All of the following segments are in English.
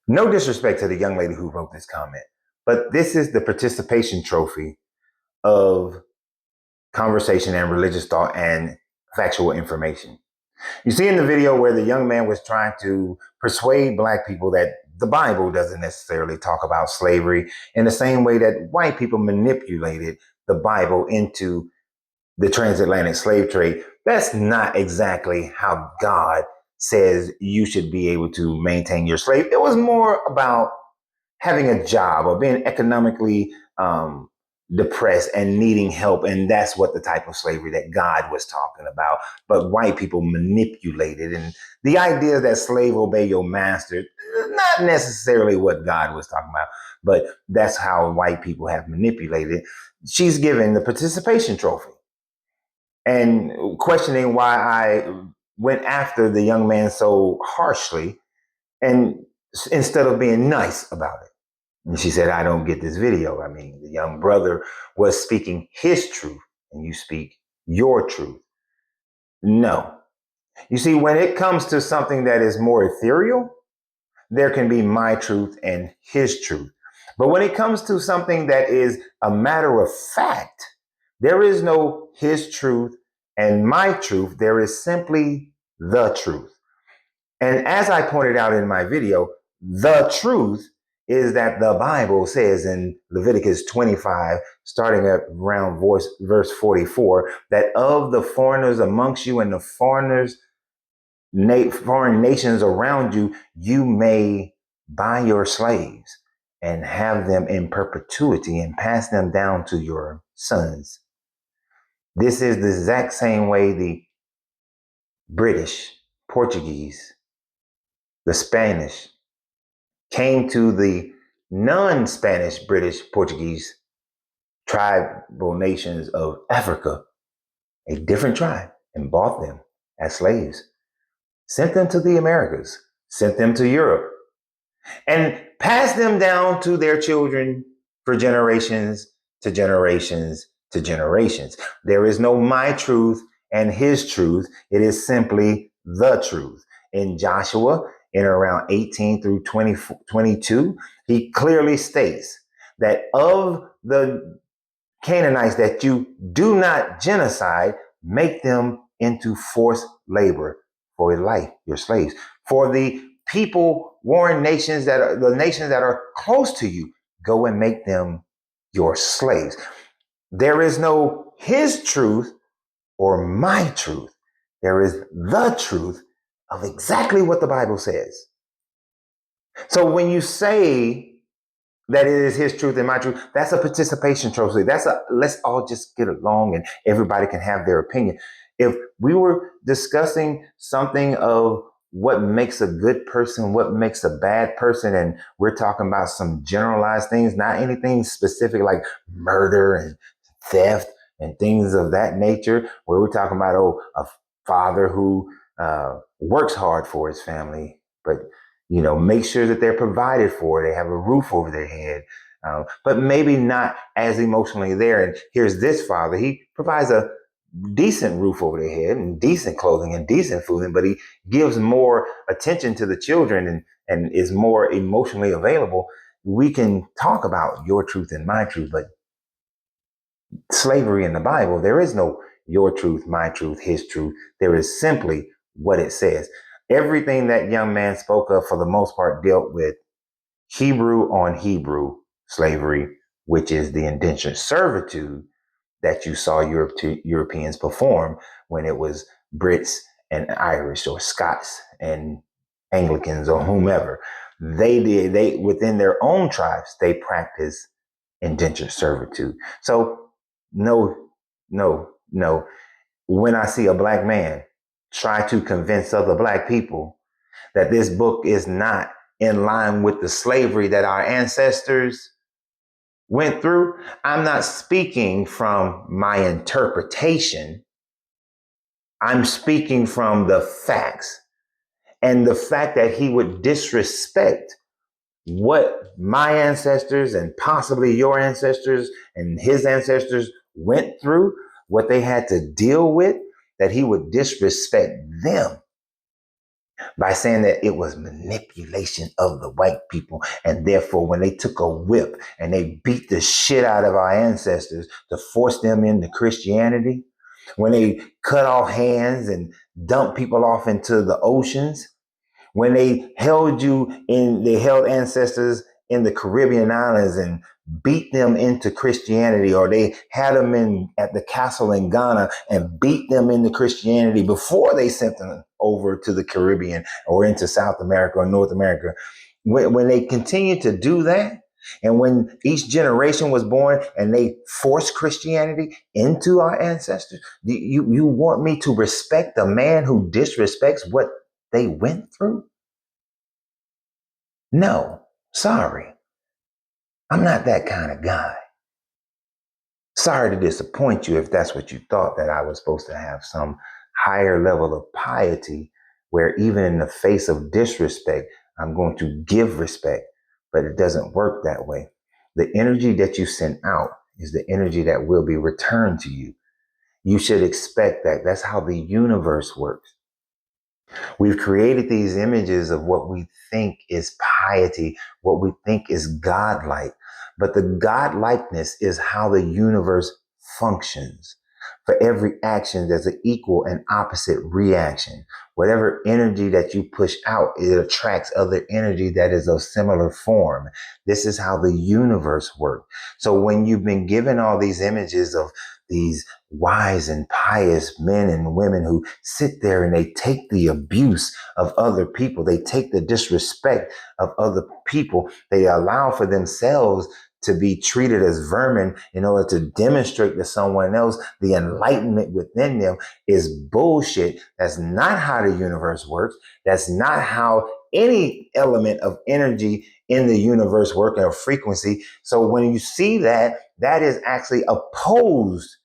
No disrespect to the young lady who wrote this comment, but this is the participation trophy of conversation and religious thought and factual information. You see in the video where the young man was trying to persuade black people that the Bible doesn't necessarily talk about slavery in the same way that white people manipulated the Bible into the transatlantic slave trade. That's not exactly how God says you should be able to maintain your slave. It was more about having a job or being economically depressed and needing help. And that's what the type of slavery that God was talking about. But white people manipulated. And the idea that slave obey your master, not necessarily what God was talking about, but that's how white people have manipulated. She's given the participation trophy and questioning why I went after the young man so harshly and instead of being nice about it. And she said, I don't get this video. I mean, the young brother was speaking his truth and you speak your truth. No. You see, when it comes to something that is more ethereal, there can be my truth and his truth. But when it comes to something that is a matter of fact, there is no his truth and my truth. There is simply the truth. And as I pointed out in my video, the truth is that the Bible says in Leviticus 25, starting at around verse 44, that of the foreigners amongst you and the foreign nations around you, you may buy your slaves and have them in perpetuity and pass them down to your sons. This is the exact same way the British, Portuguese, the Spanish came to the non-Spanish, British, Portuguese tribal nations of Africa, a different tribe, and bought them as slaves, sent them to the Americas, sent them to Europe, and passed them down to their children for generations to generations to generations. There is no my truth and his truth. It is simply the truth. In Joshua, in around 18 through 22, he clearly states that of the Canaanites that you do not genocide, make them into forced labor for your life, your slaves. For the people, warring nations that are the nations that are close to you, go and make them your slaves. There is no his truth or my truth. There is the truth of exactly what the Bible says. So when you say that it is his truth and my truth, that's a participation trophy. That's a let's all just get along and everybody can have their opinion. If we were discussing something of what makes a good person, what makes a bad person, and we're talking about some generalized things, not anything specific like murder and theft and things of that nature, where we're talking about, a father who works hard for his family, but make sure that they're provided for, they have a roof over their head, but maybe not as emotionally there. And here's this father, he provides a decent roof over their head and decent clothing and decent food, but he gives more attention to the children and is more emotionally available. We can talk about your truth and my truth, but slavery in the Bible, there is no your truth, my truth, his truth. There is simply what it says. Everything that young man spoke of, for the most part, dealt with Hebrew on Hebrew slavery, which is the indentured servitude that you saw Europeans perform when it was Brits and Irish or Scots and Anglicans or whomever. They within their own tribes, they practiced indentured servitude. So no, no, no. When I see a black man try to convince other black people that this book is not in line with the slavery that our ancestors went through, I'm not speaking from my interpretation. I'm speaking from the facts. And the fact that he would disrespect what my ancestors and possibly your ancestors and his ancestors went through, what they had to deal with, that he would disrespect them. by saying that it was manipulation of the white people. And therefore, when they took a whip and they beat the shit out of our ancestors to force them into Christianity, when they cut off hands and dumped people off into the oceans, when they held ancestors in the Caribbean islands and beat them into Christianity, or they had them at the castle in Ghana and beat them into Christianity before they sent them over to the Caribbean or into South America or North America. When they continued to do that, and when each generation was born and they forced Christianity into our ancestors, you want me to respect a man who disrespects what they went through? No, sorry. I'm not that kind of guy. Sorry to disappoint you if that's what you thought, that I was supposed to have some higher level of piety where even in the face of disrespect, I'm going to give respect, but it doesn't work that way. The energy that you send out is the energy that will be returned to you. You should expect that. That's how the universe works. We've created these images of what we think is piety, what we think is godlike. But the godlikeness is how the universe functions. For every action, there's an equal and opposite reaction. Whatever energy that you push out, it attracts other energy that is of similar form. This is how the universe works. So when you've been given all these images of these wise and pious men and women who sit there and they take the abuse of other people, they take the disrespect of other people, they allow for themselves to be treated as vermin in order to demonstrate to someone else the enlightenment within them, is bullshit. That's not how the universe works. That's not how any element of energy in the universe works, or frequency. So when you see that, that is actually opposed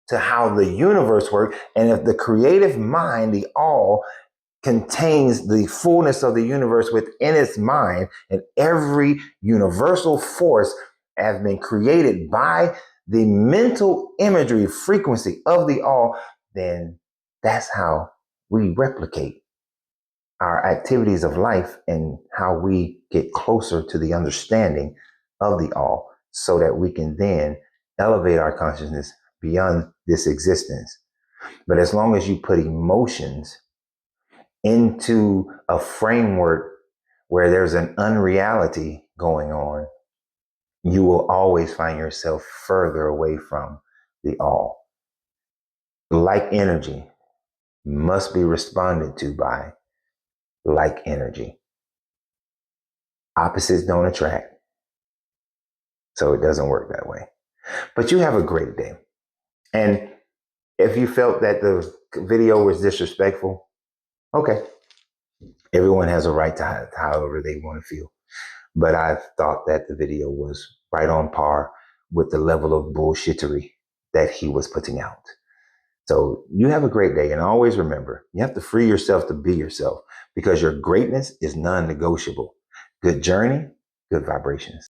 to how the universe works. And if the creative mind, the all, contains the fullness of the universe within its mind, and every universal force has been created by the mental imagery frequency of the all, then that's how we replicate our activities of life and how we get closer to the understanding of the all, so that we can then elevate our consciousness beyond this existence. But as long as you put emotions into a framework where there's an unreality going on, you will always find yourself further away from the all. Like energy must be responded to by like energy. Opposites don't attract, so it doesn't work that way. But you have a great day. And if you felt that the video was disrespectful, okay. Everyone has a right to however they want to feel. But I thought that the video was right on par with the level of bullshittery that he was putting out. So you have a great day. And always remember, you have to free yourself to be yourself, because your greatness is non-negotiable. Good journey, good vibrations.